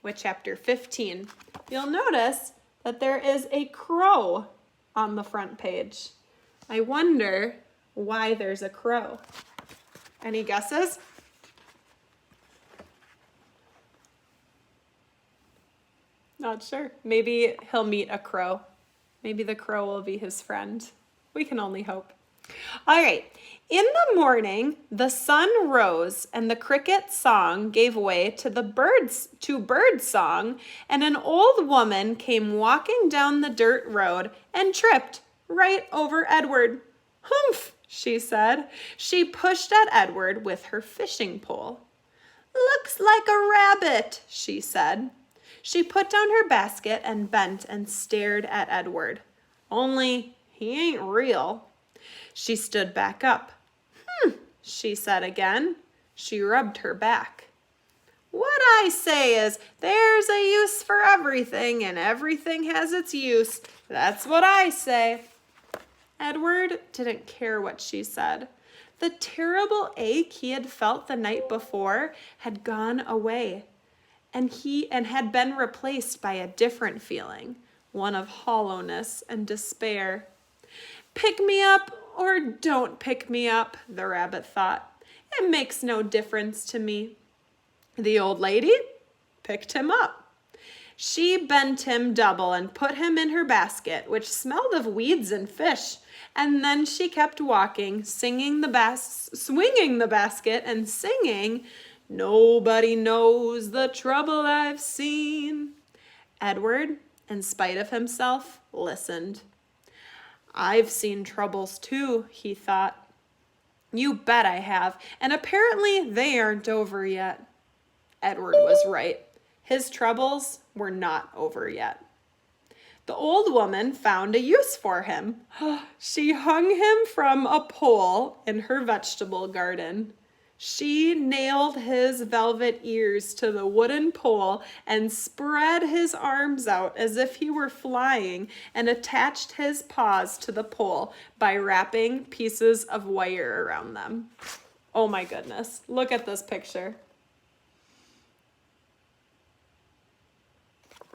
with chapter 15. You'll notice that there is a crow on the front page. I wonder why there's a crow. Any guesses? Not sure. Maybe he'll meet a crow. Maybe the crow will be his friend. We can only hope. All right. In the morning, the sun rose and the cricket song gave way to bird song, and an old woman came walking down the dirt road and tripped right over Edward. Humph, she said. She pushed at Edward with her fishing pole. Looks like a rabbit, she said. She put down her basket and bent and stared at Edward. Only he ain't real. She stood back up. She said again. She rubbed her back. What I say is, there's a use for everything, and everything has its use. That's what I say. Edward didn't care what she said. The terrible ache he had felt the night before had gone away, and had been replaced by a different feeling, one of hollowness and despair. Pick me up or don't pick me up, the rabbit thought. It makes no difference to me. The old lady picked him up. She bent him double and put him in her basket, which smelled of weeds and fish. And then she kept walking, swinging the basket and singing, Nobody knows the trouble I've seen. Edward, in spite of himself, listened. I've seen troubles too, he thought. You bet I have, and apparently they aren't over yet. Edward was right. His troubles were not over yet. The old woman found a use for him. She hung him from a pole in her vegetable garden. She nailed his velvet ears to the wooden pole and spread his arms out as if he were flying and attached his paws to the pole by wrapping pieces of wire around them. Oh my goodness, look at this picture.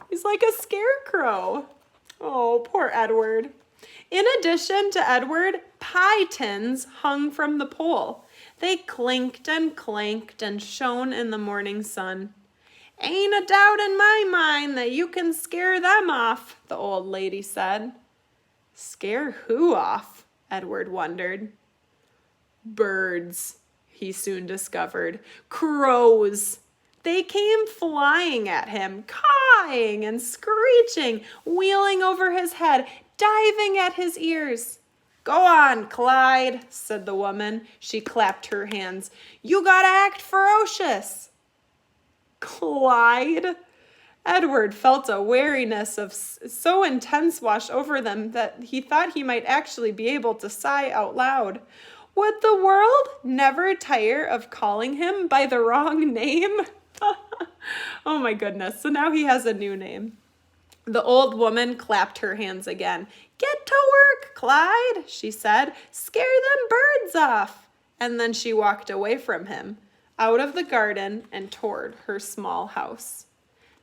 He's like a scarecrow. Oh, poor Edward. In addition to Edward, pie tins hung from the pole. They clinked and clanked and shone in the morning sun. Ain't a doubt in my mind that you can scare them off, the old lady said. Scare who off? Edward wondered. Birds, he soon discovered. Crows. They came flying at him, cawing and screeching, wheeling over his head, diving at his ears. Go on, Clyde, said the woman. She clapped her hands. You gotta act ferocious. Clyde? Edward felt a wariness of so intense wash over them that he thought he might actually be able to sigh out loud. Would the world never tire of calling him by the wrong name? Oh my goodness, so now he has a new name. The old woman clapped her hands again. Get to work, Clyde, she said. Scare them birds off. And then she walked away from him, out of the garden and toward her small house.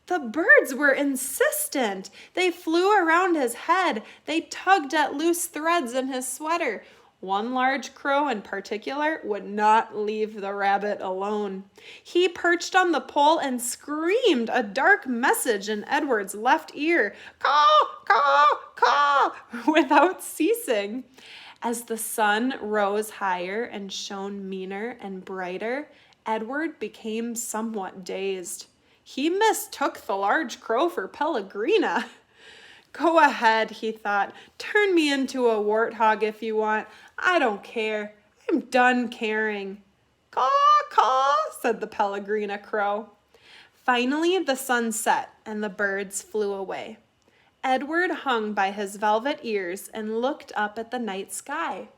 The birds were insistent. They flew around his head. They tugged at loose threads in his sweater. One large crow in particular would not leave the rabbit alone. He perched on the pole and screamed a dark message in Edward's left ear, caw, caw, caw, without ceasing. As the sun rose higher and shone meaner and brighter, Edward became somewhat dazed. He mistook the large crow for Pellegrina. Go ahead, he thought. Turn me into a warthog if you want. I don't care. I'm done caring. Caw, caw, said the Pellegrina crow. Finally, the sun set and the birds flew away. Edward hung by his velvet ears and looked up at the night sky.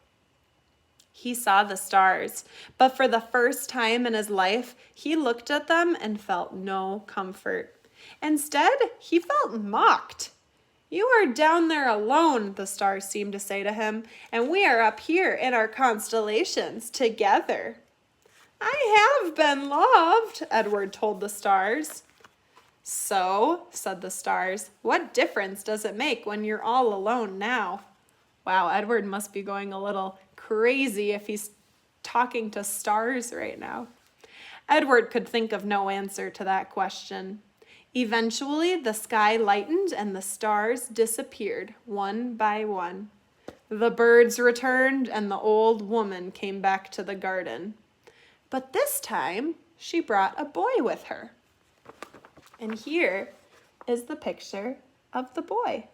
He saw the stars, but for the first time in his life, he looked at them and felt no comfort. Instead, he felt mocked. You are down there alone, the stars seemed to say to him, and we are up here in our constellations together. I have been loved, Edward told the stars. So, said the stars, what difference does it make when you're all alone now? Wow, Edward must be going a little crazy if he's talking to stars right now. Edward could think of no answer to that question. Eventually, the sky lightened and the stars disappeared one by one. The birds returned and the old woman came back to the garden. But this time, she brought a boy with her. And here is the picture of the boy.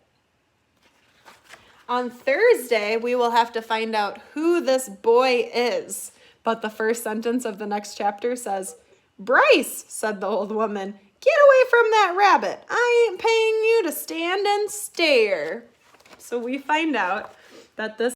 On Thursday, we will have to find out who this boy is. But the first sentence of the next chapter says, Bryce, said the old woman, get away from that rabbit. I ain't paying you to stand and stare. So we find out that this